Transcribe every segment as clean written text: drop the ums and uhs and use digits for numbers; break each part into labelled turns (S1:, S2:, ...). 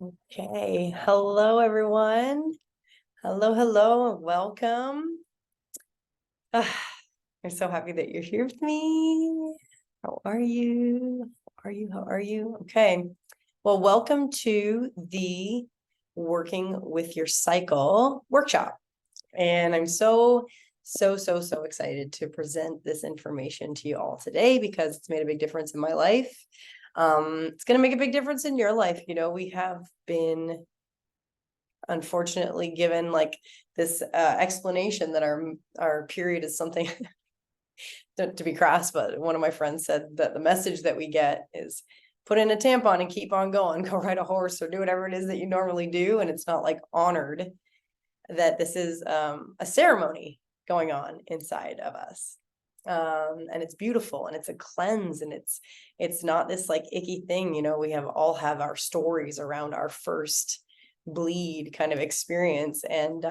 S1: Okay, hello everyone. Hello, and welcome. I'm so happy that you're here with me. How are you? How are you? Okay, well, welcome to the Working with Your Cycle workshop. And I'm so excited to present this information to you all today because it's made a big difference in my life. It's going to make a big difference in your life. You know, we have been unfortunately given like this explanation that our period is something to be crass, but one of my friends said that the message that we get is put in a tampon and keep on going, go ride a horse or do whatever it is that you normally do, and it's not like honored that this is a ceremony going on inside of us. And it's beautiful and it's a cleanse, and it's not this like icky thing. You know, we all have our stories around our first bleed kind of experience, and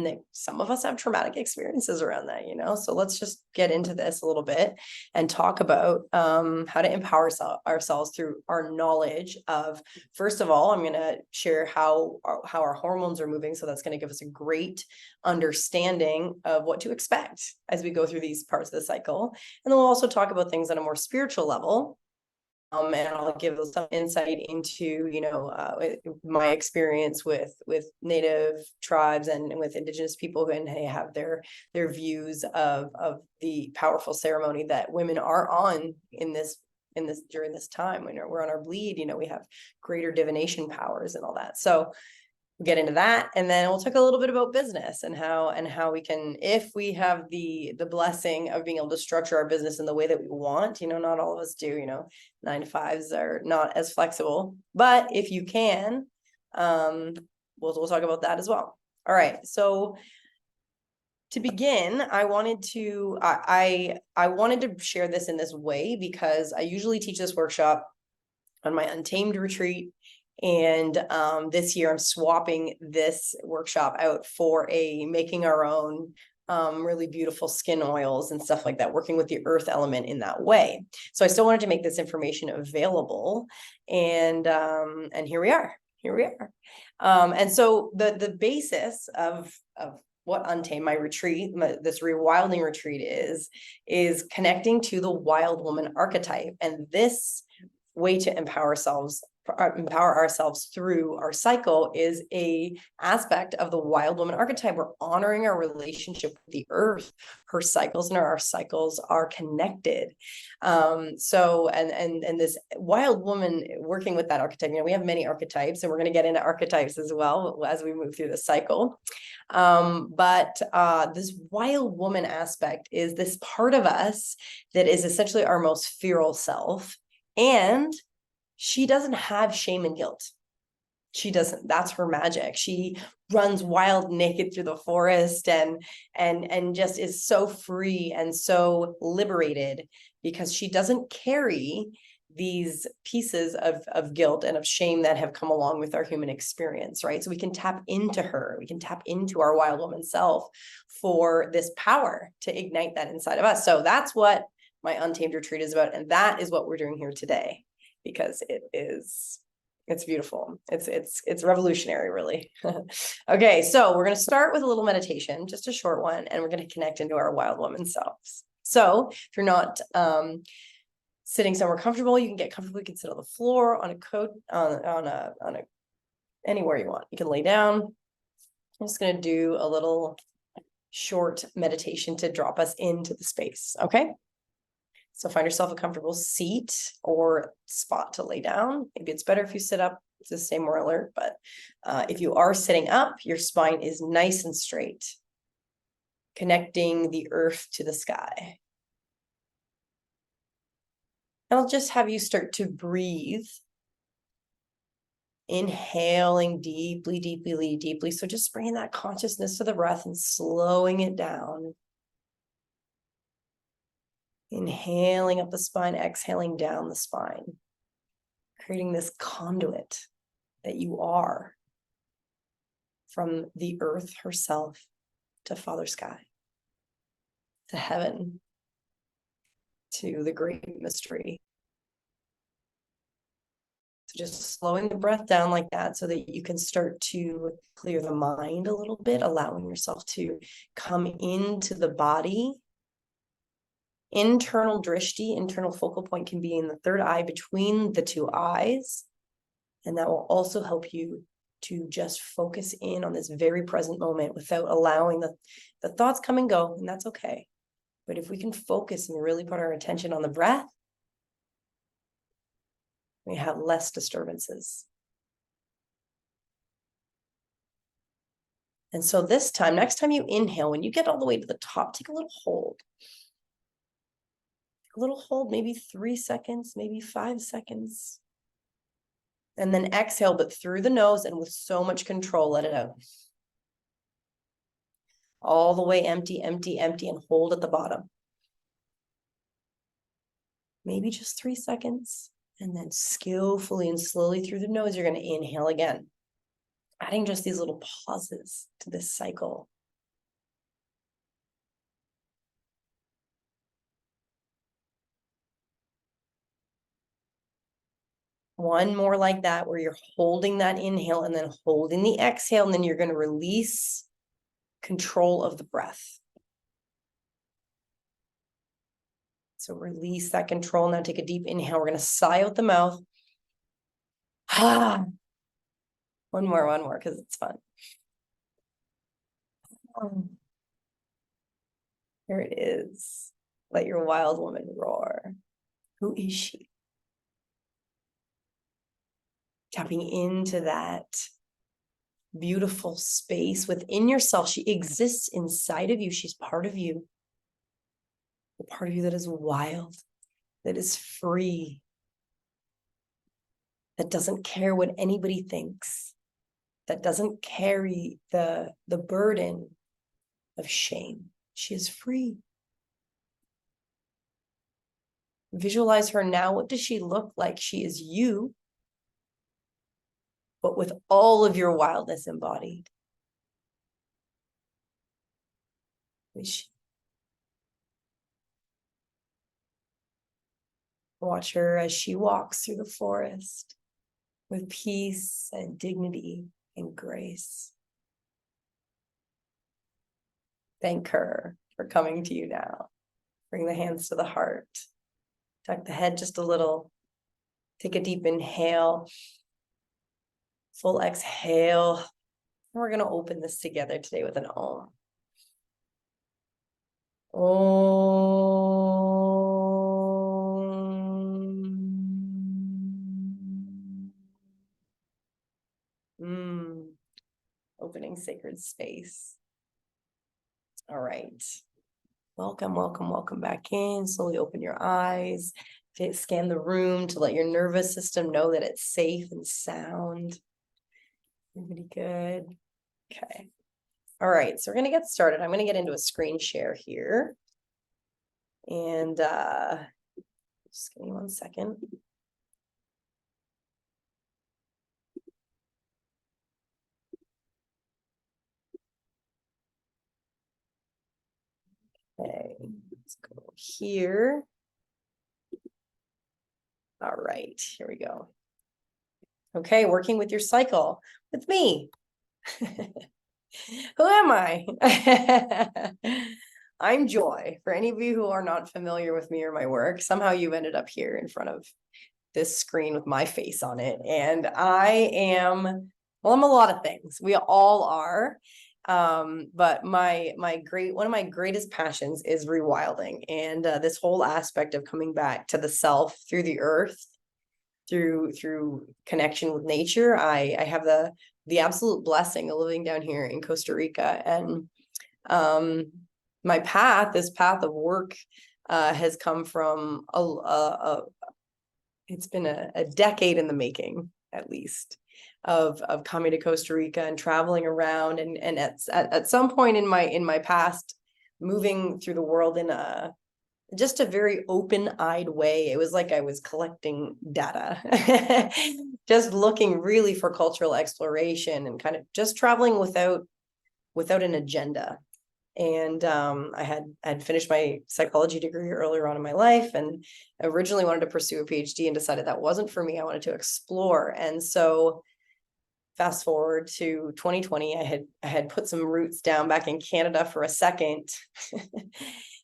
S1: that some of us have traumatic experiences around that, you know. So let's just get into this a little bit and talk about how to empower ourselves through our knowledge of, first of all, I'm going to share how our hormones are moving. So that's going to give us a great understanding of what to expect as we go through these parts of the cycle. And then we'll also talk about things on a more spiritual level. And I'll give some insight into, you know, my experience with Native tribes and with Indigenous people, and they have their views of the powerful ceremony that women are on in this during this time when we're on our bleed. You know, we have greater divination powers and all that. So we'll get into that, and then we'll talk a little bit about business and how we can, if we have the blessing of being able to structure our business in the way that we want. You know, not all of us do. You know, 9-to-5s are not as flexible, but if you can, we'll talk about that as well. All right, so to begin, I wanted to share this in this way because I usually teach this workshop on my Untamed retreat. And this year I'm swapping this workshop out for a making our own really beautiful skin oils and stuff like that, working with the earth element in that way. So I still wanted to make this information available. And here we are. And so the basis of what Untamed, my retreat, this rewilding retreat is connecting to the wild woman archetype. And this way to empower ourselves through our cycle is a aspect of the wild woman archetype. We're honoring our relationship with the earth. Her cycles and our cycles are connected. So this wild woman, working with that archetype, you know, we have many archetypes, and we're going to get into archetypes as well as we move through the cycle. But this wild woman aspect is this part of us that is essentially our most feral self. And she doesn't have shame and guilt. She doesn't. That's her magic. She runs wild naked through the forest and just is so free and so liberated because she doesn't carry these pieces of guilt and of shame that have come along with our human experience, right? So we can tap into her. We can tap into our wild woman self for this power to ignite that inside of us. So that's what my Untamed retreat is about, and that is what we're doing here today, because it's beautiful. It's revolutionary, really. Okay, so we're going to start with a little meditation, just a short one, and we're going to connect into our wild woman selves. So if you're not sitting somewhere comfortable, you can get comfortable. You can sit on the floor, on a coat, on a anywhere you want. You can lay down. I'm just going to do a little short meditation to drop us into the space. Okay. So find yourself a comfortable seat or spot to lay down. Maybe it's better if you sit up to stay more alert, but if you are sitting up, your spine is nice and straight, connecting the earth to the sky. And I'll just have you start to breathe, inhaling deeply. So just bringing that consciousness to the breath and slowing it down. Inhaling up the spine, exhaling down the spine, creating this conduit that you are from the earth herself to Father Sky, to heaven, to the great mystery, So just slowing the breath down like that so that you can start to clear the mind a little bit, allowing yourself to come into the body. Internal drishti, internal focal point, can be in the third eye between the two eyes. And that will also help you to just focus in on this very present moment without allowing the thoughts come and go, and that's okay. But if we can focus and really put our attention on the breath, we have less disturbances. And so this time, next time you inhale, when you get all the way to the top, take a little hold. A little hold, maybe 3 seconds, maybe 5 seconds. And then exhale, but through the nose and with so much control, let it out. All the way empty, empty, empty, and hold at the bottom. Maybe just 3 seconds. And then skillfully and slowly through the nose, you're going to inhale again. Adding just these little pauses to this cycle. One more like that, where you're holding that inhale and then holding the exhale, and then you're going to release control of the breath. So release that control. Now take a deep inhale. We're going to sigh out the mouth. Ah. One more, because it's fun. Here it is. Let your wild woman roar. Who is she? Tapping into that beautiful space within yourself. She exists inside of you. She's part of you. The part of you that is wild, that is free, that doesn't care what anybody thinks, that doesn't carry the burden of shame. She is free. Visualize her now. What does she look like? She is you, but with all of your wildness embodied. Watch her as she walks through the forest with peace and dignity and grace. Thank her for coming to you now. Bring the hands to the heart. Tuck the head just a little. Take a deep inhale. Full exhale. And we're going to open this together today with an Om. Om. Opening sacred space. All right. Welcome, welcome, welcome back in. Slowly open your eyes. Scan the room to let your nervous system know that it's safe and sound. Everybody good? Okay. All right, so we're going to get started. I'm going to get into a screen share here. And just give me 1 second. Okay, let's go here. All right, here we go. Okay, working with your cycle with me. Who am I? I'm Joy. For any of you who are not familiar with me or my work, somehow you've ended up here in front of this screen with my face on it. And I am, well, I'm a lot of things. We all are. But one of my greatest passions is rewilding, and this whole aspect of coming back to the self through the earth, through connection with nature. I have the absolute blessing of living down here in Costa Rica, and this path of work has come from it's been a decade in the making, at least, of coming to Costa Rica and traveling around, and at some point in my past, moving through the world in just a very open-eyed way. It was like I was collecting data, just looking really for cultural exploration and kind of just traveling without an agenda. And I had finished my psychology degree earlier on in my life, and originally wanted to pursue a PhD and decided that wasn't for me. I wanted to explore. And so fast forward to 2020, I had put some roots down back in Canada for a second,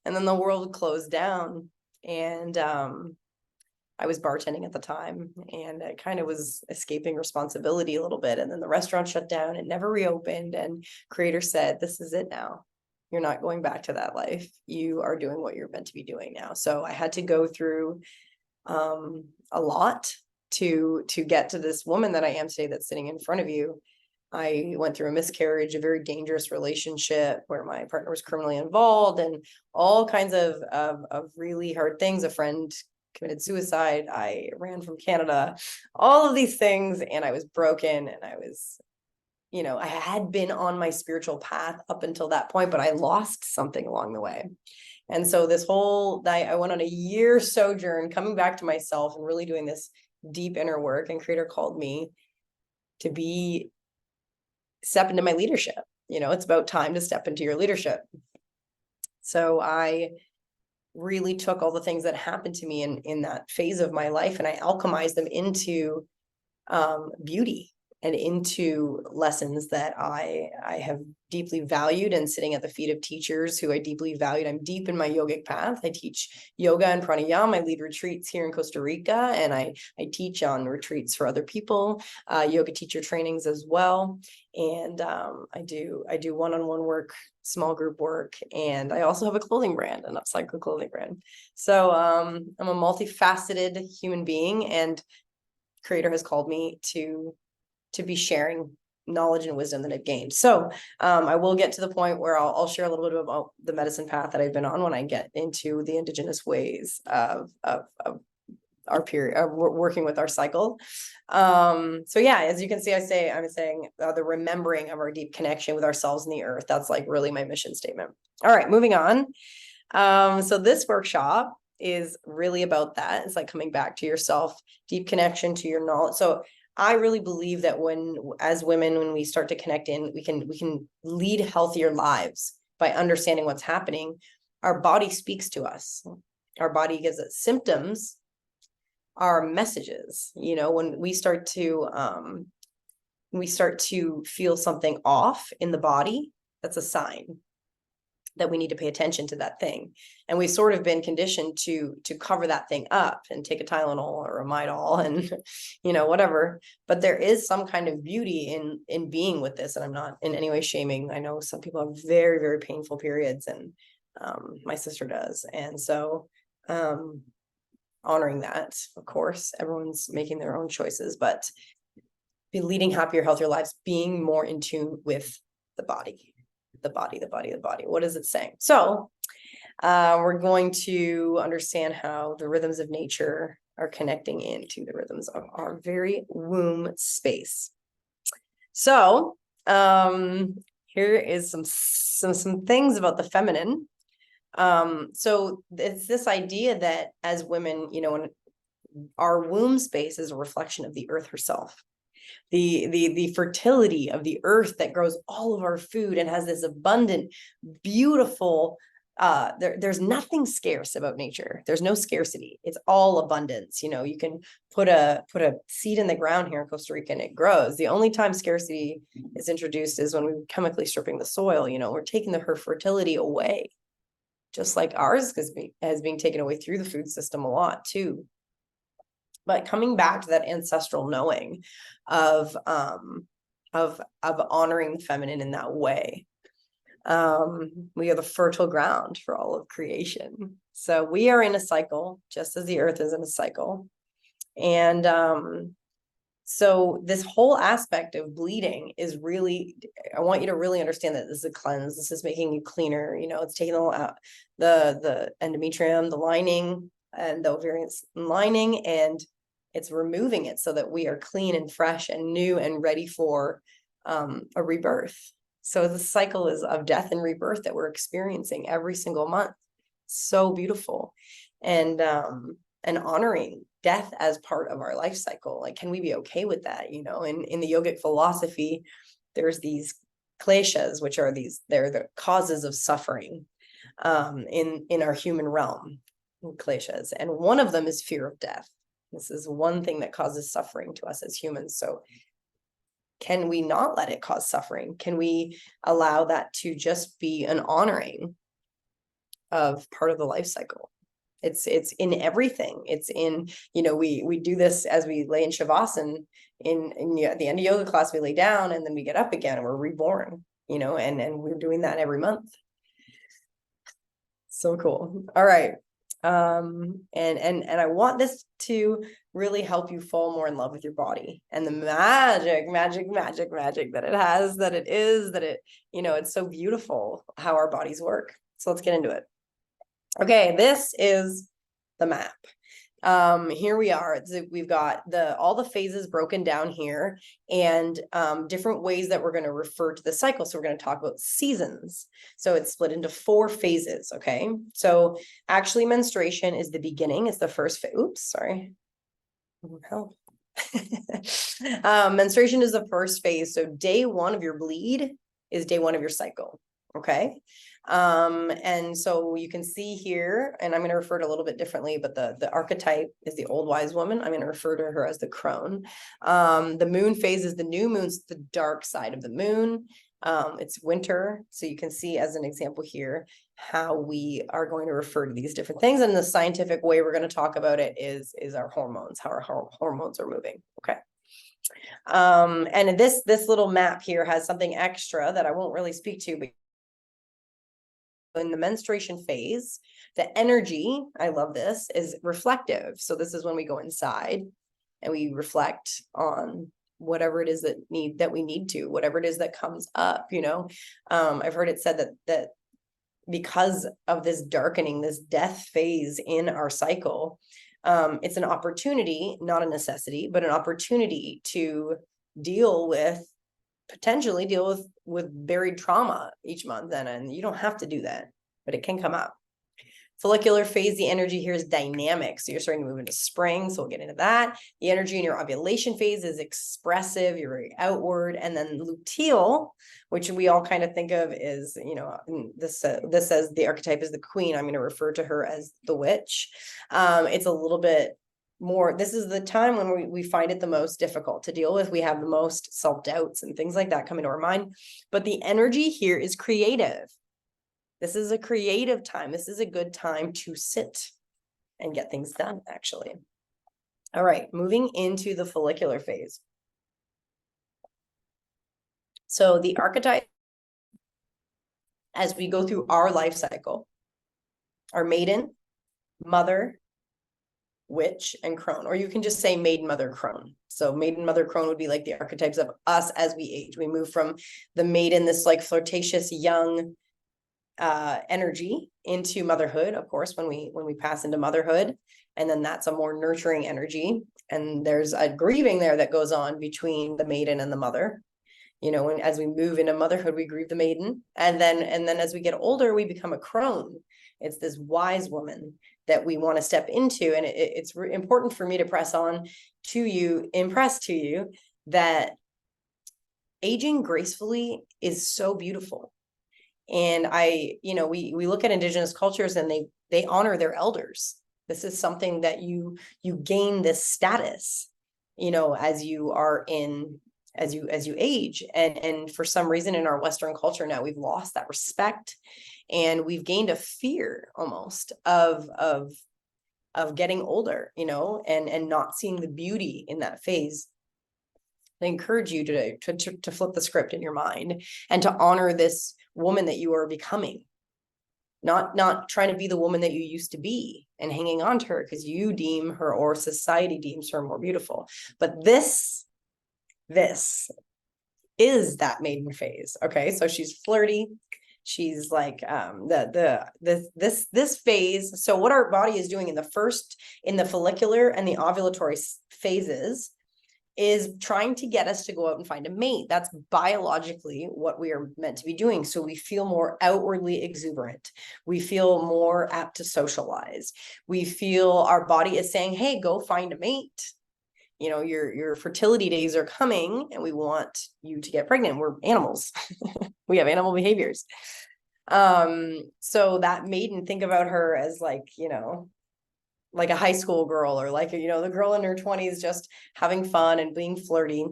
S1: and then the world closed down. And I was bartending at the time, and I kind of was escaping responsibility a little bit. And then the restaurant shut down, it never reopened. And creator said, this is it now. You're not going back to that life. You are doing what you're meant to be doing now. So I had to go through a lot to get to this woman that I am today, that's sitting in front of you. I went through a miscarriage, a very dangerous relationship where my partner was criminally involved, and all kinds of really hard things. A friend committed suicide. I ran from Canada, all of these things. And I was broken, and I was, I had been on my spiritual path up until that point, but I lost something along the way. And so this whole night, I went on a year sojourn, coming back to myself and really doing this deep inner work. And creator called me to step into my leadership. It's about time to step into your leadership. So I really took all the things that happened to me in that phase of my life, and I alchemized them into beauty and into lessons that I have deeply valued, and sitting at the feet of teachers who I deeply valued. I'm deep in my yogic path. I teach yoga and pranayama. I lead retreats here in Costa Rica, and I teach on retreats for other people, yoga teacher trainings as well. And I do one-on-one work, small group work, and I also have a clothing brand, an upcycle clothing brand. So I'm a multifaceted human being, and creator has called me to be sharing knowledge and wisdom that I've gained. So I will get to the point where I'll share a little bit about the medicine path that I've been on when I get into the indigenous ways of our period, working with our cycle. So yeah, as you can see, I'm saying the remembering of our deep connection with ourselves and the earth. That's like really my mission statement. All right, moving on. So this workshop is really about that. It's like coming back to yourself, deep connection to your knowledge. So I really believe that as women, when we start to connect in, we can lead healthier lives by understanding what's happening. Our body speaks to us. Our body gives us symptoms, our messages. When we start to feel something off in the body, that's a sign that we need to pay attention to that thing. And we've sort of been conditioned to cover that thing up and take a Tylenol or a Midol and, whatever. But there is some kind of beauty in being with this. And I'm not in any way shaming. I know some people have very, very painful periods, and my sister does. And so honoring that, of course, everyone's making their own choices, but be leading happier, healthier lives, being more in tune with the body. The body. What is it saying? So we're going to understand how the rhythms of nature are connecting into the rhythms of our very womb space. So here is some things about the feminine. So it's this idea that as women, when our womb space is a reflection of the earth herself. The fertility of the earth that grows all of our food and has this abundant, beautiful, there's nothing scarce about nature. There's no scarcity. It's all abundance. You can put a seed in the ground here in Costa Rica and it grows. The only time scarcity is introduced is when we're chemically stripping the soil. We're taking her fertility away, just like ours has been taken away through the food system a lot too. But coming back to that ancestral knowing of honoring the feminine in that way. We are the fertile ground for all of creation. So we are in a cycle, just as the earth is in a cycle. And so this whole aspect of bleeding is really, I want you to really understand that this is a cleanse. This is making you cleaner. It's taking the endometrium, the lining, and the ovarian lining, and it's removing it so that we are clean and fresh and new and ready for a rebirth. So the cycle is of death and rebirth that we're experiencing every single month. So beautiful. And honoring death as part of our life cycle. Like, can we be okay with that? In the yogic philosophy, there's these kleshas, which are they're the causes of suffering in our human realm, kleshas. And one of them is fear of death. This is one thing that causes suffering to us as humans. So can we not let it cause suffering? Can we allow that to just be an honoring of part of the life cycle? It's in everything. It's in, we do this as we lay in shavasana. At the end of yoga class, we lay down and then we get up again and we're reborn, and we're doing that every month. So cool. All right. And I want this to really help you fall more in love with your body and the magic that it has, that it's so beautiful how our bodies work. So let's get into it. Okay, this is the map. Here we are. We've got all the phases broken down here, and different ways that we're going to refer to the cycle. So we're going to talk about seasons. So it's split into 4 phases. Okay, so actually menstruation is the beginning. It's the first phase. Oops, sorry. Help. Menstruation is the first phase. So day 1 of your bleed is day 1 of your cycle. Okay. And so you can see here, and I'm going to refer to it a little bit differently, but the archetype is the old wise woman. I'm going to refer to her as the crone. The moon phase is the new moon's the dark side of the moon. It's winter. So you can see as an example here, how we are going to refer to these different things. And the scientific way we're going to talk about it is our hormones, how our hormones are moving. Okay. And this little map here has something extra that I won't really speak to, but in the menstruation phase, the energy, I love this, is reflective. So this is when we go inside and we reflect on whatever it is that we need to, whatever it is that comes up, I've heard it said that because of this darkening, this death phase in our cycle, it's an opportunity, not a necessity, but an opportunity to potentially deal with buried trauma each month. And you don't have to do that, but it can come up. Follicular phase, the energy here is dynamic. So you're starting to move into spring. So we'll get into that. The energy in your ovulation phase is expressive. You're very outward. And then luteal, which we all kind of think of is, this says the archetype is the queen. I'm going to refer to her as the witch. It's a little bit more, this is the time when we find it the most difficult to deal with. We have the most self-doubts and things like that come into our mind. But the energy here is creative. This is a creative time. This is a good time to sit and get things done, actually. All right, moving into the follicular phase. So the archetype, as we go through our life cycle, are maiden, mother, witch, and crone, or you can just say maiden, mother, crone. So maiden, mother, crone would be like the archetypes of us as we age. We move from the maiden, this like flirtatious young energy, into motherhood, of course, when we pass into motherhood, and then that's a more nurturing energy, and there's a grieving there that goes on between the maiden and the mother. As we move into motherhood, we grieve the maiden, and then as we get older, we become a crone. It's this wise woman that we want to step into, and it's important for me to impress to you that aging gracefully is so beautiful. And we look at indigenous cultures and they honor their elders. This is something that you gain this status, as you age. And for some reason in our Western culture now, we've lost that respect, and we've gained a fear almost of getting older, and not seeing the beauty in that phase. I encourage you to flip the script in your mind and to honor this woman that you are becoming, not trying to be the woman that you used to be and hanging on to her because you deem her, or society deems her, more beautiful. But this is that maiden phase. Okay, so she's flirty. She's like this phase. So what our body is doing in the follicular and the ovulatory phases is trying to get us to go out and find a mate. That's biologically what we are meant to be doing. So we feel more outwardly exuberant. We feel more apt to socialize. We feel our body is saying, hey, go find a mate. you know, your fertility days are coming and we want you to get pregnant. We're animals. We have animal behaviors. So that maiden, think about her as like, you know, like a high school girl, or like, you know, the girl in her 20s just having fun and being flirty.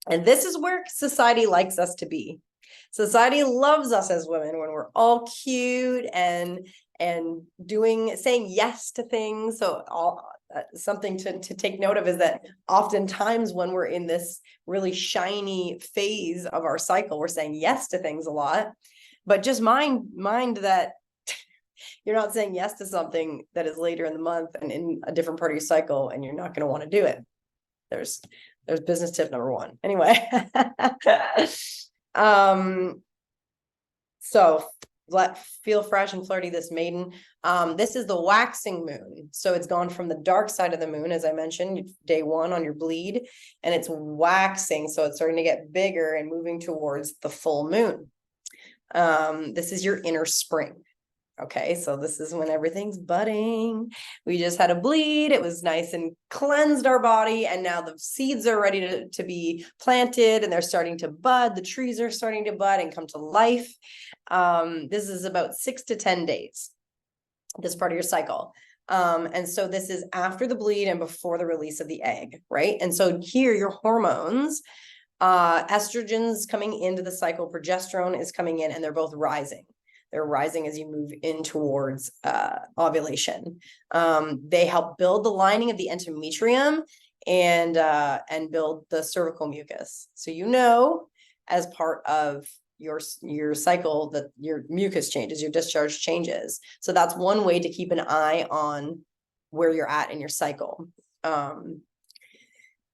S1: And this is where society likes us to be. Society loves us as women when we're all cute and saying yes to things. So all something to take note of is that oftentimes when we're in this really shiny phase of our cycle, we're saying yes to things a lot. But just mind that you're not saying yes to something that is later in the month and in a different part of your cycle, and you're not going to want to do it. There's business tip number one. Anyway. So feel fresh and flirty, this maiden. This is the waxing moon. So it's gone from the dark side of the moon, as I mentioned, day one on your bleed, and it's waxing. So it's starting to get bigger and moving towards the full moon. This is your inner spring. Okay, so this is when everything's budding. We just had a bleed. It was nice and cleansed our body. And now the seeds are ready to be planted and they're starting to bud. The trees are starting to bud and come to life. This is about 6 to 10 days, this part of your cycle. And so this is after the bleed and before the release of the egg, right? And so here your hormones, estrogen's coming into the cycle, progesterone is coming in, and they're both rising. They're rising as you move in towards ovulation. They help build the lining of the endometrium and build the cervical mucus. So, you know, as part of your cycle, that your mucus changes, your discharge changes. So that's one way to keep an eye on where you're at in your cycle.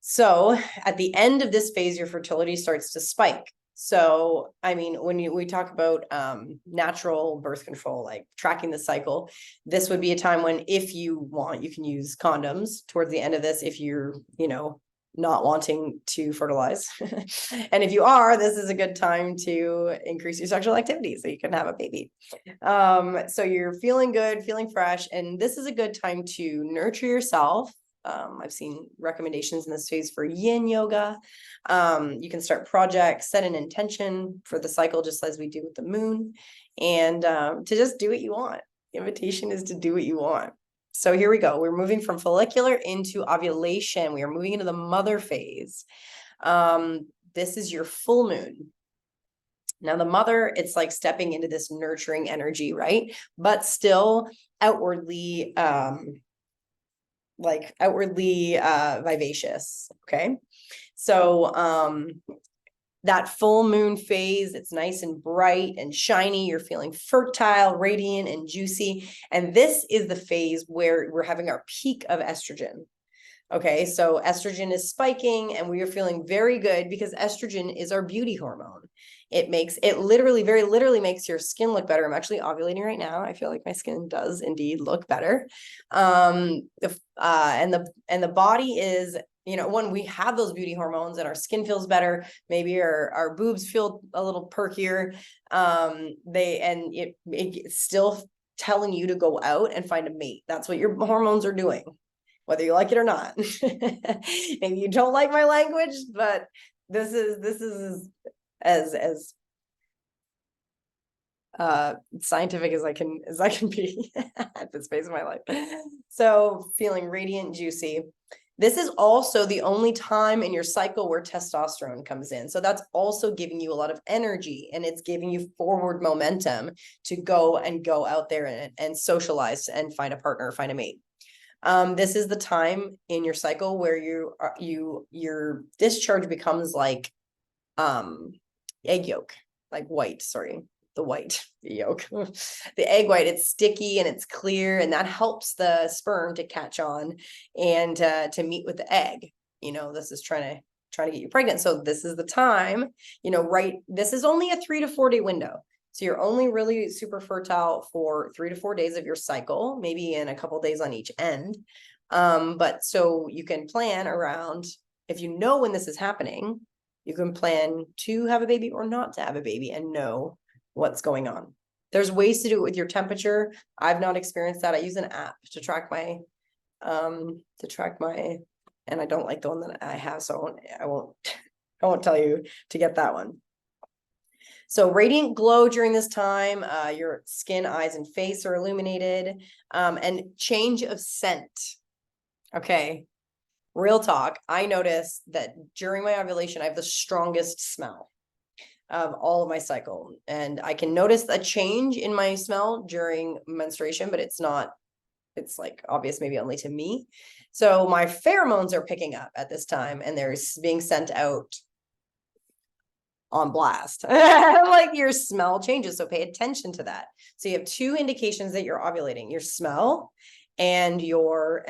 S1: So at the end of this phase, your fertility starts to spike. So, I mean, when we talk about natural birth control, like tracking the cycle, this would be a time when, if you want, you can use condoms towards the end of this, if you're, you know, not wanting to fertilize. And if you are, this is a good time to increase your sexual activity so you can have a baby. So you're feeling good, feeling fresh, and this is a good time to nurture yourself. I've seen recommendations in this phase for yin yoga. You can start projects, set an intention for the cycle, just as we do with the moon, and to just do what you want. The invitation is to do what you want. So here we go. We're moving from follicular into ovulation. We are moving into the mother phase. This is your full moon. Now the mother, it's like stepping into this nurturing energy, right? But still outwardly, vivacious. Okay. So, that full moon phase, it's nice and bright and shiny. You're feeling fertile, radiant, and juicy. And this is the phase where we're having our peak of estrogen. Okay, so estrogen is spiking and we are feeling very good because estrogen is our beauty hormone. It literally, very literally makes your skin look better. I'm actually ovulating right now. I feel like my skin does indeed look better. And the body is, you know, when we have those beauty hormones and our skin feels better, maybe our boobs feel a little perkier. It's still telling you to go out and find a mate. That's what your hormones are doing, whether you like it or not. Maybe you don't like my language, but this is as scientific as I can be at this phase of my life. So feeling radiant, juicy. This is also the only time in your cycle where testosterone comes in. So that's also giving you a lot of energy, and it's giving you forward momentum to go out there and socialize and find a partner, find a mate. This is the time in your cycle where your discharge becomes like egg yolk, like white, sorry, the white, the yolk, the egg white. It's sticky and it's clear, and that helps the sperm to catch on and to meet with the egg. You know, this is trying to get you pregnant. So this is the time, you know, right? This is only a 3 to 4 day window. So you're only really super fertile for 3 to 4 days of your cycle, maybe in a couple days on each end. But so you can plan around, if you know when this is happening, you can plan to have a baby or not to have a baby and know what's going on. There's ways to do it with your temperature. I've not experienced that. I use an app to track my and I don't like the one that I have, so I won't tell you to get that one. So radiant glow during this time, your skin, eyes, and face are illuminated, and change of scent. Okay, real talk. I noticed that during my ovulation, I have the strongest smell of all of my cycle, and I can notice a change in my smell during menstruation, but it's like obvious, maybe only to me. So my pheromones are picking up at this time, and they're being sent out on blast. Like your smell changes, so pay attention to that. So you have two indications that you're ovulating: your smell and your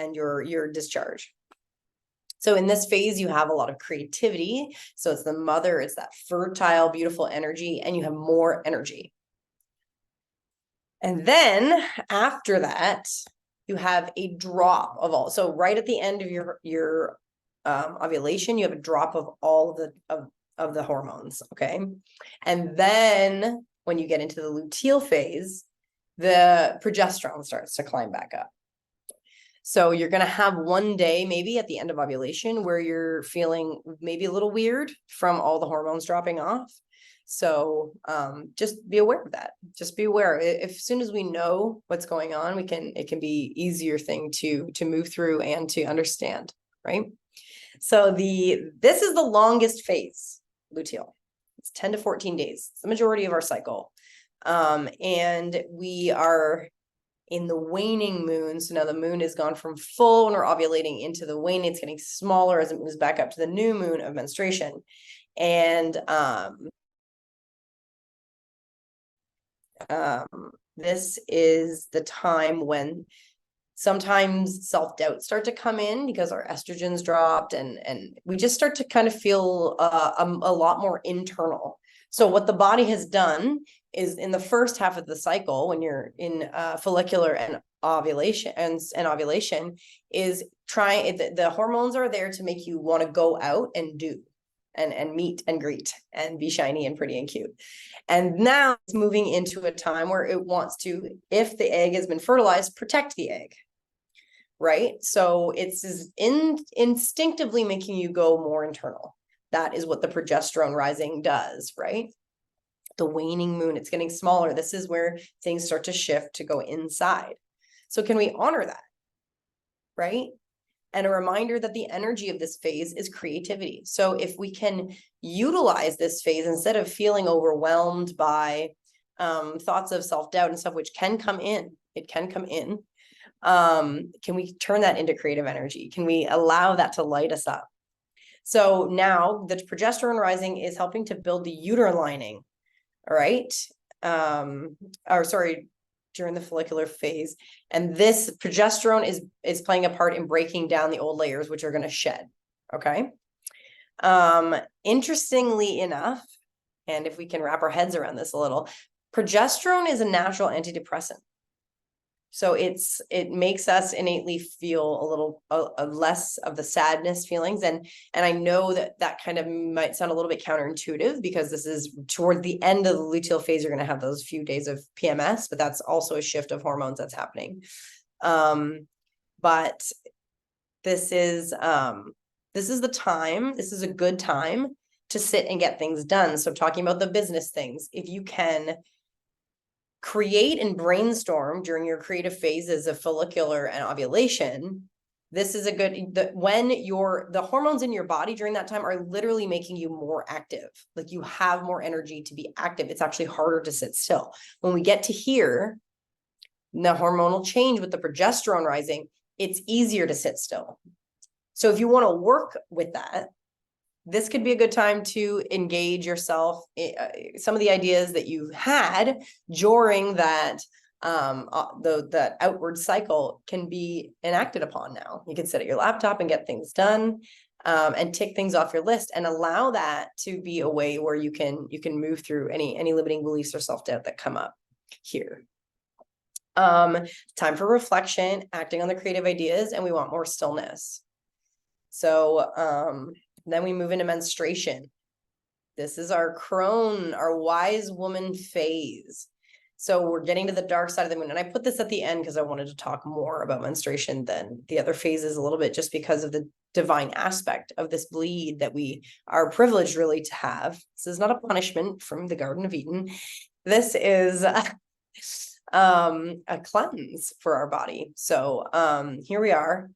S1: discharge. So in this phase, you have a lot of creativity. So it's the mother, it's that fertile, beautiful energy, and you have more energy. And then after that, you have a drop of all. So right at the end of your ovulation, you have a drop of all of the hormones. Okay. And then when you get into the luteal phase, the progesterone starts to climb back up. So you're going to have one day, maybe at the end of ovulation, where you're feeling maybe a little weird from all the hormones dropping off. So just be aware of that. Just be aware. If as soon as we know what's going on, it can be easier thing to move through and to understand, right? So this is the longest phase, luteal. It's 10 to 14 days. It's the majority of our cycle. And we are in the waning moon. So now the moon has gone from full when we're ovulating into the waning. It's getting smaller as it moves back up to the new moon of menstruation. And this is the time when sometimes self-doubts start to come in because our estrogens dropped, and we just start to kind of feel a lot more internal. So what the body has done is, in the first half of the cycle, when you're in follicular and ovulation and ovulation, is trying, the hormones are there to make you want to go out and do and meet and greet and be shiny and pretty and cute. And now it's moving into a time where it wants to, if the egg has been fertilized, protect the egg. Right? So it's instinctively making you go more internal. That is what the progesterone rising does, right? The waning moon, it's getting smaller. This is where things start to shift to go inside. So can we honor that? Right? And a reminder that the energy of this phase is creativity. So if we can utilize this phase instead of feeling overwhelmed by thoughts of self-doubt and stuff, which can come in, it can come in. Can we turn that into creative energy? Can we allow that to light us up? So now the progesterone rising is helping to build the uterine lining, all right? During the follicular phase. And this progesterone is playing a part in breaking down the old layers, which are going to shed, okay? Interestingly enough, and if we can wrap our heads around this a little, progesterone is a natural antidepressant. So it makes us innately feel a little less of the sadness feelings. And I know that kind of might sound a little bit counterintuitive, because this is toward the end of the luteal phase. You're going to have those few days of PMS, but that's also a shift of hormones that's happening. But this is the time. This is a good time to sit and get things done. So talking about the business things, if you can create and brainstorm during your creative phases of follicular and ovulation, this is a good, when the hormones in your body during that time are literally making you more active. Like you have more energy to be active. It's actually harder to sit still. When we get to here, the hormonal change with the progesterone rising, it's easier to sit still. So if you want to work with that, this could be a good time to engage yourself in some of the ideas that you had during that that outward cycle can be enacted upon now. You can sit at your laptop and get things done, and tick things off your list, and allow that to be a way where you can move through any limiting beliefs or self-doubt that come up here. Time for reflection, acting on the creative ideas, and we want more stillness. So then we move into menstruation. This is our crone, our wise woman phase. So we're getting to the dark side of the moon. And I put this at the end because I wanted to talk more about menstruation than the other phases a little bit, just because of the divine aspect of this bleed that we are privileged really to have. This is not a punishment from the Garden of Eden. This is a cleanse for our body. So here we are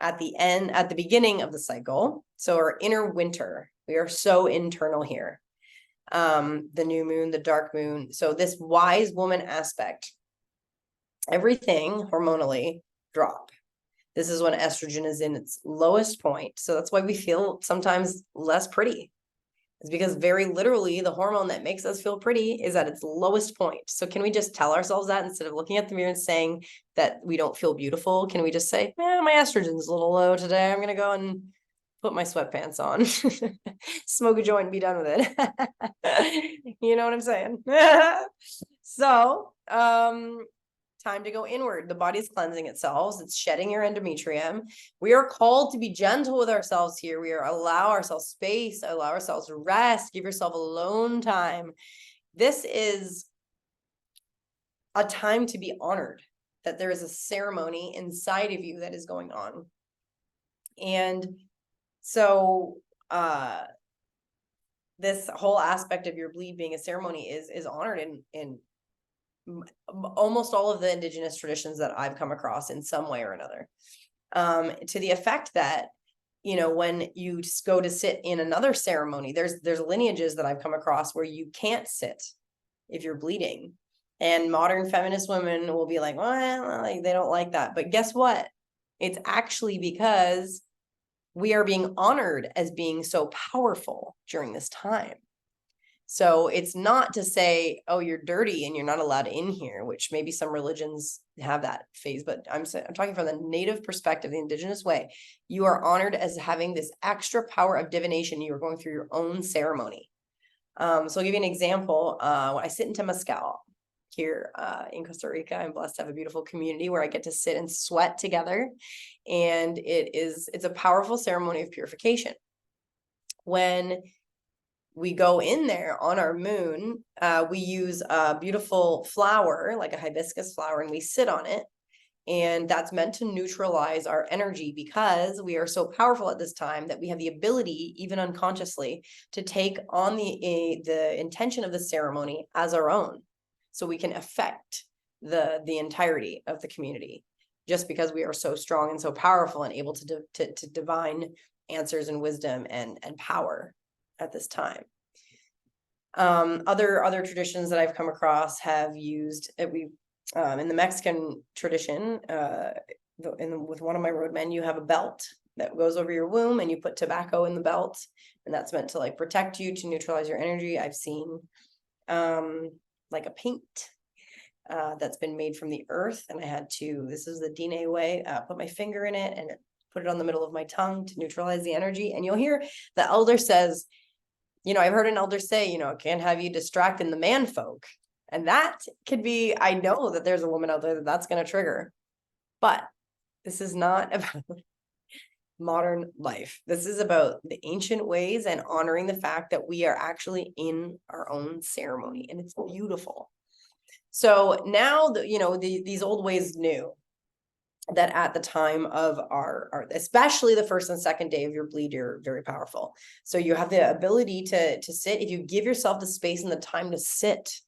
S1: at the beginning of the cycle. So our inner winter, we are so internal here. The new moon, the dark moon. So this wise woman aspect, everything hormonally drop. This is when estrogen is in its lowest point. So that's why we feel sometimes less pretty. It's because very literally the hormone that makes us feel pretty is at its lowest point. So can we just tell ourselves that instead of looking at the mirror and saying that we don't feel beautiful? Can we just say, my estrogen's a little low today. I'm going to go and put my sweatpants on, smoke a joint and be done with it. You know what I'm saying? So, time to go inward. The body's cleansing itself. It's shedding your endometrium. We are called to be gentle with ourselves here. We are allow ourselves space, allow ourselves rest, give yourself alone time. This is a time to be honored, that there is a ceremony inside of you that is going on. And so this whole aspect of your bleed being a ceremony is honored in almost all of the indigenous traditions that I've come across in some way or another, to the effect that, when you go to sit in another ceremony, there's lineages that I've come across where you can't sit if you're bleeding, and modern feminist women will be like, well, they don't like that. But guess what? It's actually because we are being honored as being so powerful during this time. So it's not to say, oh, you're dirty and you're not allowed in here, which maybe some religions have that phase, but I'm talking from the native perspective, the indigenous way. You are honored as having this extra power of divination. You are going through your own ceremony. So I'll give you an example. When I sit in Temazcal here in Costa Rica, I'm blessed to have a beautiful community where I get to sit and sweat together. And it's a powerful ceremony of purification. When we go in there on our moon, we use a beautiful flower, like a hibiscus flower, and we sit on it. And that's meant to neutralize our energy, because we are so powerful at this time that we have the ability, even unconsciously, to take on the intention of the ceremony as our own. So we can affect the entirety of the community, just because we are so strong and so powerful and able to divine answers and wisdom and power at this time. Other traditions that I've come across have used in the Mexican tradition, with one of my roadmen, you have a belt that goes over your womb, and you put tobacco in the belt, and that's meant to protect you, to neutralize your energy. I've seen like a paint that's been made from the earth, and I had to, this is the Dine way, put my finger in it and put it on the middle of my tongue to neutralize the energy. And you'll hear the elder says, I've heard an elder say, can't have you distracting the man folk. And that could be, I know that there's a woman out there that's going to trigger, but this is not about modern life. This is about the ancient ways and honoring the fact that we are actually in our own ceremony, and it's beautiful. So now, these old ways knew that at the time of our especially the first and second day of your bleed, you're very powerful. So you have the ability to sit. If you give yourself the space and the time to sit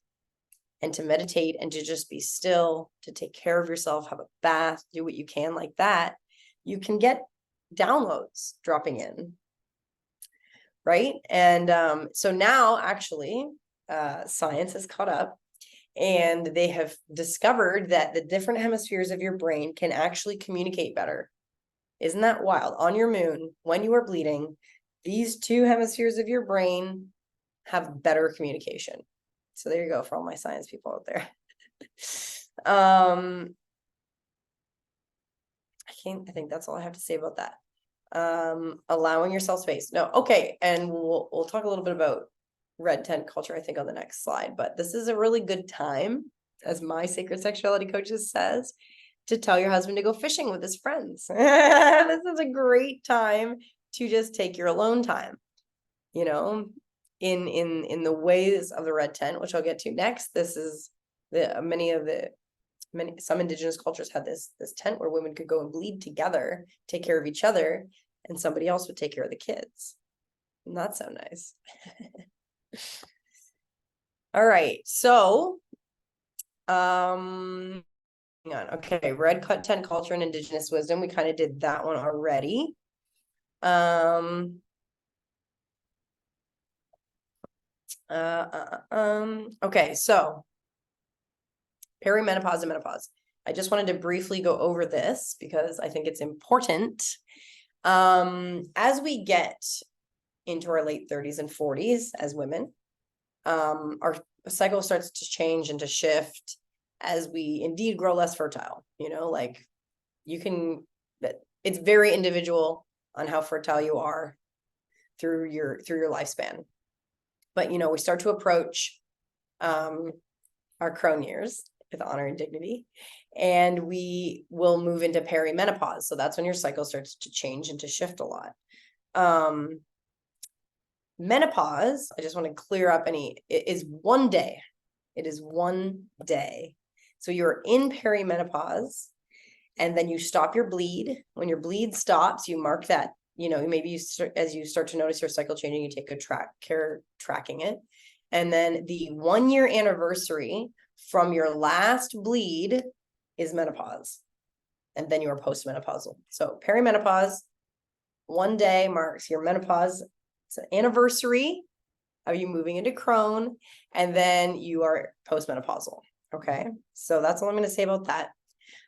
S1: and to meditate and to just be still, to take care of yourself, have a bath, do what you can like that, you can get downloads dropping in, right? And so now actually science has caught up, and they have discovered that the different hemispheres of your brain can actually communicate better. Isn't that wild? On your moon, when you are bleeding, these two hemispheres of your brain have better communication. So there you go for all my science people out there. I think that's all I have to say about that. Allowing yourself space. No, okay. And we'll talk a little bit about red tent culture, I think, on the next slide, but this is a really good time, as my sacred sexuality coaches says, to tell your husband to go fishing with his friends. This is a great time to just take your alone time, in the ways of the red tent, which I'll get to next. This is Some indigenous cultures had this tent where women could go and bleed together, take care of each other, and somebody else would take care of the kids. And that's so nice. All right, so hang on. Okay, red tent culture and indigenous wisdom. We kind of did that one already. Okay, so perimenopause and menopause. I just wanted to briefly go over this because I think it's important. As we get into our late 30s and 40s as women, our cycle starts to change and to shift as we indeed grow less fertile. Like it's very individual on how fertile you are through your lifespan. But we start to approach our crone years with honor and dignity, and we will move into perimenopause. So that's when your cycle starts to change and to shift a lot. Menopause, I just want to clear up it is 1 day. It is 1 day. So you're in perimenopause, and then you stop your bleed. When your bleed stops, you mark that, maybe as you start to notice your cycle changing, you take good care tracking it. And then the 1 year anniversary from your last bleed is menopause. And then you are postmenopausal. So perimenopause, 1 day marks your menopause. It's an anniversary of you moving into crone, and then you are postmenopausal. Okay, so that's all I'm going to say about that.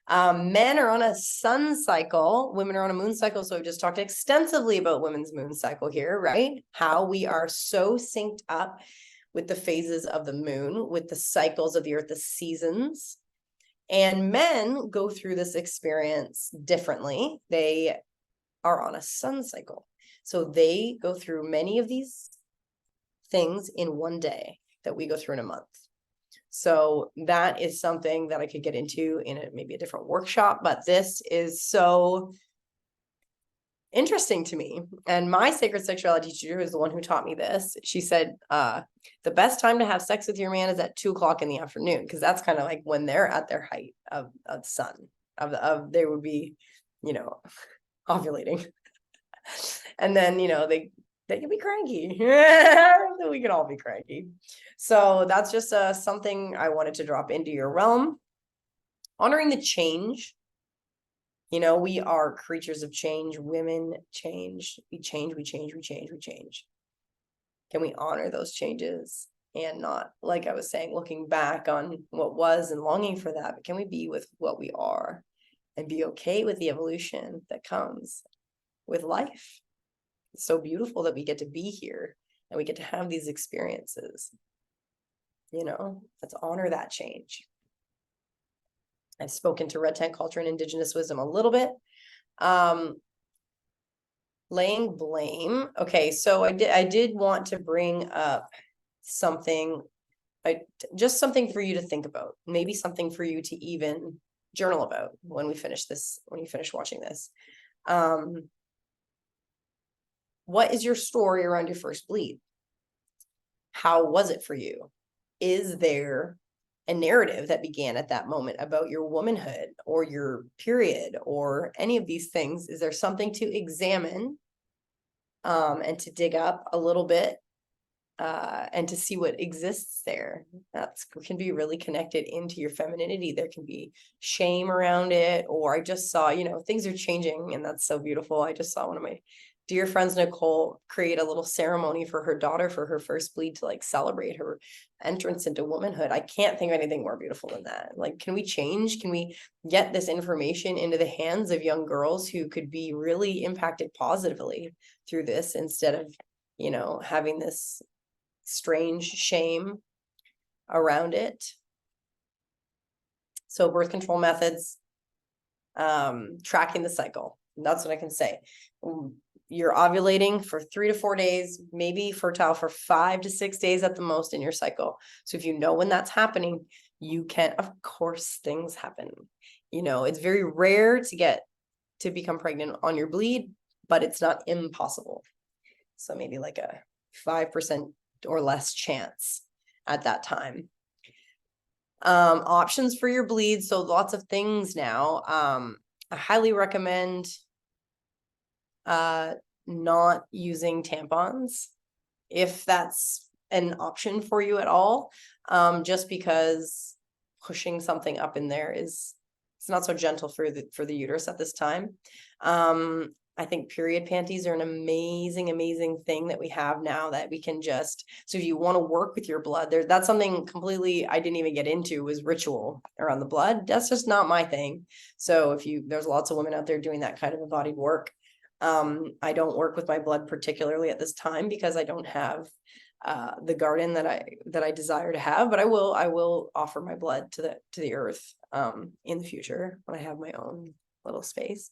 S1: Men are on a sun cycle, women are on a moon cycle. So we've just talked extensively about women's moon cycle here, right? How we are so synced up with the phases of the moon, with the cycles of the earth, the seasons. And men go through this experience differently. They are on a sun cycle. So they go through many of these things in 1 day that we go through in a month. So that is something that I could get into in maybe a different workshop, but this is so interesting to me. And my sacred sexuality teacher, who is the one who taught me this, she said, the best time to have sex with your man is at 2 o'clock in the afternoon, because that's kind of like when they're at their height of sun, they would be, ovulating. And then, they can be cranky. We can all be cranky. So that's just something I wanted to drop into your realm. Honoring the change. We are creatures of change. Women change. We change. Can we honor those changes and not, like I was saying, looking back on what was and longing for that, but can we be with what we are and be okay with the evolution that comes with life? It's so beautiful that we get to be here and we get to have these experiences. Let's honor that change. I've spoken to red tent culture and indigenous wisdom a little bit. Laying blame. Okay, so I did want to bring up something, just something for you to think about, maybe something for you to even journal about when we finish this, when you finish watching this. What is your story around your first bleed? How was it for you? Is there a narrative that began at that moment about your womanhood or your period or any of these things? Is there something to examine and to dig up a little bit and to see what exists there? That can be really connected into your femininity. There can be shame around it, or I just saw, things are changing, and that's so beautiful. I just saw one of my dear friends, Nicole, create a little ceremony for her daughter for her first bleed to celebrate her entrance into womanhood. I can't think of anything more beautiful than that. Can we change? Can we get this information into the hands of young girls who could be really impacted positively through this, instead of, having this strange shame around it? So birth control methods, tracking the cycle. That's what I can say. You're ovulating for 3 to 4 days, maybe fertile for 5 to 6 days at the most in your cycle. So if you know when that's happening, you can, of course, things happen. It's very rare to become pregnant on your bleed, but it's not impossible. So maybe like a 5% or less chance at that time. Options for your bleeds. So lots of things now. I highly recommend not using tampons if that's an option for you at all, just because pushing something up in there it's not so gentle for the uterus at this time. I think period panties are an amazing thing that we have now that we can just, so if you want to work with your blood there, that's something completely I didn't even get into, was ritual around the blood. That's just not my thing. So there's lots of women out there doing that kind of embodied work. I don't work with my blood particularly at this time because I don't have the garden that I desire to have, but I will offer my blood to the earth in the future when I have my own little space.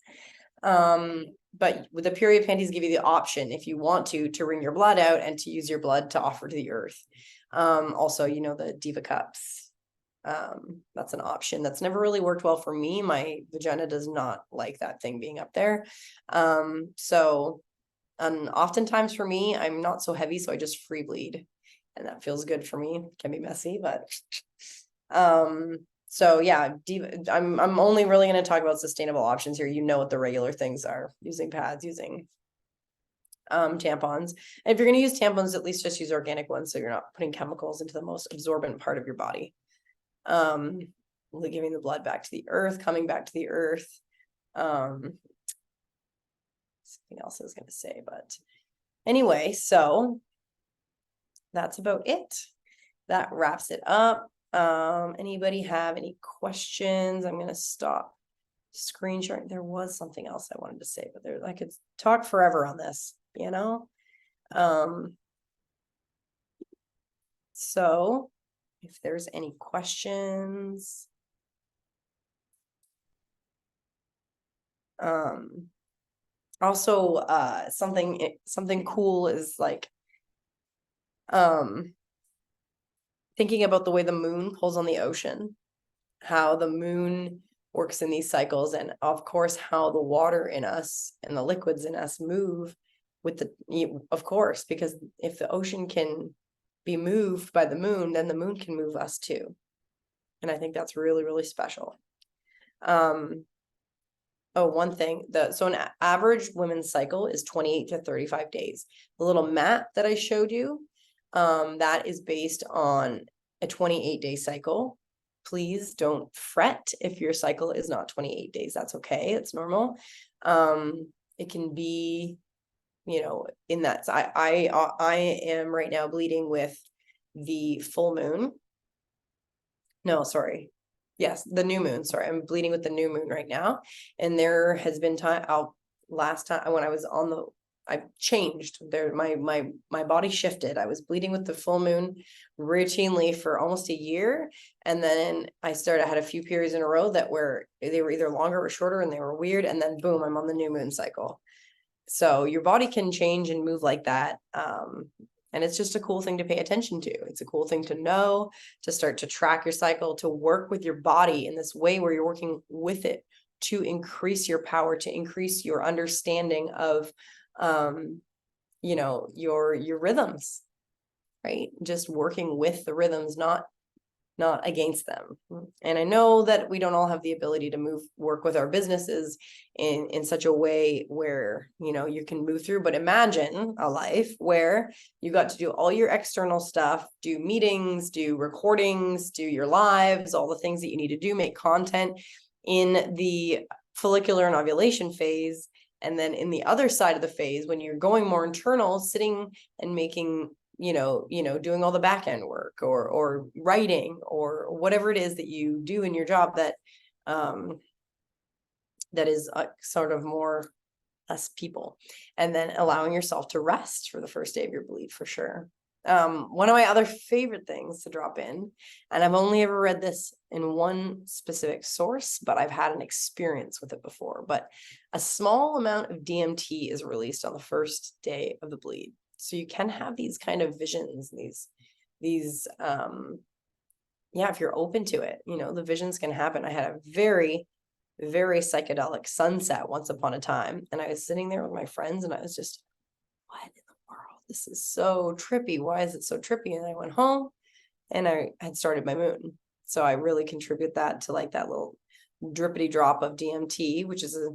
S1: But with the period panties give you the option, if you want to wring your blood out and to use your blood to offer to the earth. Also, the Diva cups. That's an option that's never really worked well for me. My vagina does not like that thing being up there. So oftentimes for me, I'm not so heavy, so I just free bleed, and that feels good for me. It can be messy, but so yeah, I'm only really going to talk about sustainable options here. What the regular things are: using pads, using tampons. And if you're going to use tampons, at least just use organic ones, so you're not putting chemicals into the most absorbent part of your body. Giving the blood back to the earth, coming back to the earth. Something else I was going to say, but anyway, so that's about it. That wraps it up. Anybody have any questions? I'm going to stop screen sharing. There was something else I wanted to say, but I could talk forever on this, so if there's any questions, also something cool is like thinking about the way the moon pulls on the ocean, how the moon works in these cycles, and of course how the water in us and the liquids in us move with of course, because if the ocean can be moved by the moon, then the moon can move us too. And I think that's really special. One thing, so an average women's cycle is 28 to 35 days. The little map that I showed you, that is based on a 28-day cycle. Please don't fret if your cycle is not 28 days. That's okay. It's normal. It can be, in that. I am right now bleeding with the full moon. No, sorry. Yes, the new moon. Sorry, I'm bleeding with the new moon right now. And there has been time last time when I was I changed there. My body shifted. I was bleeding with the full moon routinely for almost a year. And then I had a few periods in a row they were either longer or shorter, and they were weird. And then boom, I'm on the new moon cycle. So your body can change and move like that. And it's just a cool thing to pay attention to. It's a cool thing to know, to start to track your cycle, to work with your body in this way where you're working with it to increase your power, to increase your understanding of, your rhythms, right? Just working with the rhythms, not against them. And I know that we don't all have the ability to work with our businesses in such a way where, you can move through, but imagine a life where you got to do all your external stuff, do meetings, do recordings, do your lives, all the things that you need to do, make content in the follicular and ovulation phase. And then in the other side of the phase, when you're going more internal, sitting and making doing all the back end work or writing or whatever it is that you do in your job that is sort of more less people, and then allowing yourself to rest for the first day of your bleed, for sure. One of my other favorite things to drop in, and I've only ever read this in one specific source, but I've had an experience with it before, but a small amount of DMT is released on the first day of the bleed. So you can have these kind of visions, these if you're open to it, the visions can happen. I had a very, very psychedelic sunset once upon a time, and I was sitting there with my friends, and I was just, what in the world? This is so trippy. Why is it so trippy? And I went home, and I had started my moon. So I really contribute that to like that little drippity drop of DMT, which is a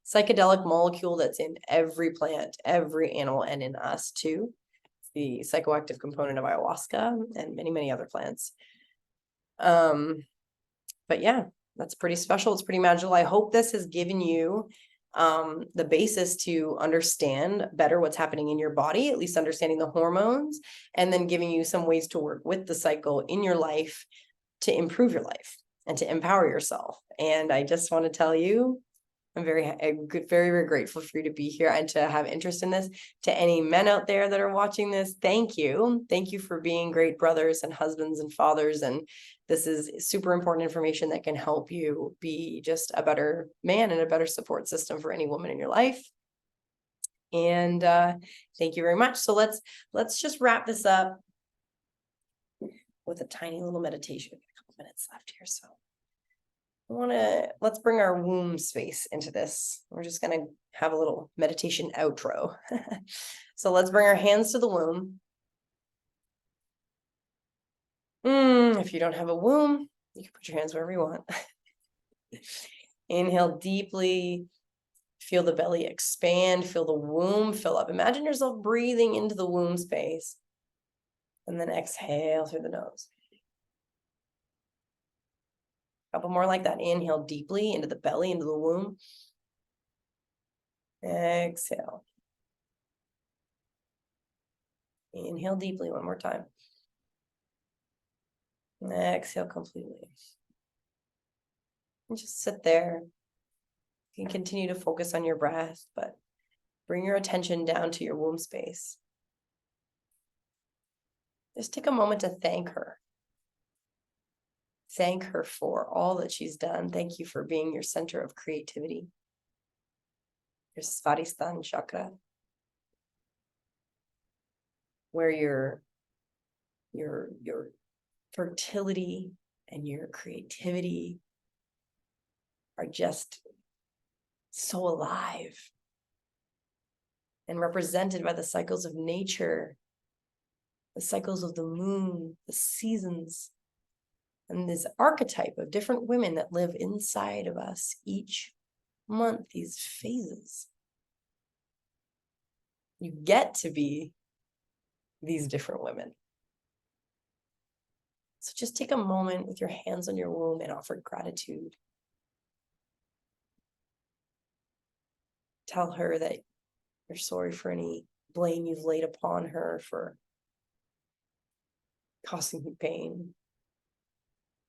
S1: psychedelic molecule that's in every plant, every animal, and in us too. It's the psychoactive component of ayahuasca and many, many other plants. But yeah, that's pretty special. It's pretty magical. I hope this has given you the basis to understand better what's happening in your body, at least understanding the hormones, and then giving you some ways to work with the cycle in your life to improve your life and to empower yourself. And I just want to tell you, I'm very, very grateful for you to be here and to have interest in this. To any men out there that are watching this, thank you. Thank you for being great brothers and husbands and fathers. And this is super important information that can help you be just a better man and a better support system for any woman in your life. And thank you very much. So let's just wrap this up with a tiny little meditation. A couple minutes left here, so let's bring our womb space into this. We're just gonna have a little meditation outro. So let's bring our hands to the womb. If you don't have a womb, you can put your hands wherever you want. Inhale deeply, feel the belly expand, feel the womb fill up. Imagine yourself breathing into the womb space. And then exhale through the nose. A couple more like that. Inhale deeply into the belly, into the womb. Exhale. Inhale deeply one more time. Exhale completely. And just sit there. You can continue to focus on your breath, but bring your attention down to your womb space. Just take a moment to thank her. Thank her for all that she's done. Thank you for being your center of creativity. Your Svadhisthana chakra, where your fertility and your creativity are just so alive and represented by the cycles of nature, the cycles of the moon, the seasons, and this archetype of different women that live inside of us each month, these phases. You get to be these different women. So just take a moment with your hands on your womb and offer gratitude. Tell her that you're sorry for any blame you've laid upon her for causing you pain.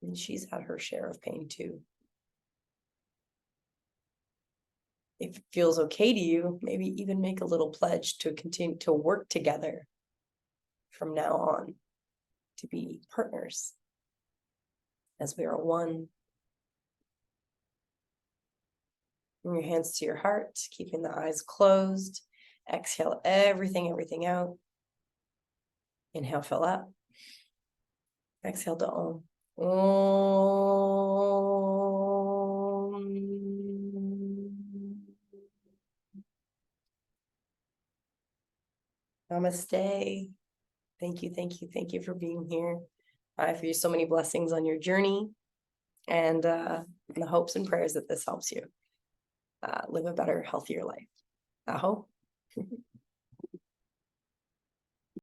S1: And she's had her share of pain too. If it feels okay to you, maybe even make a little pledge to continue to work together from now on, to be partners as we are one. Bring your hands to your heart, keeping the eyes closed. Exhale everything out. Inhale, fill up. Exhale to Om. Om. Namaste. Thank you for being here. I offer you so many blessings on your journey, and the hopes and prayers that this helps you live a better, healthier life. Aho.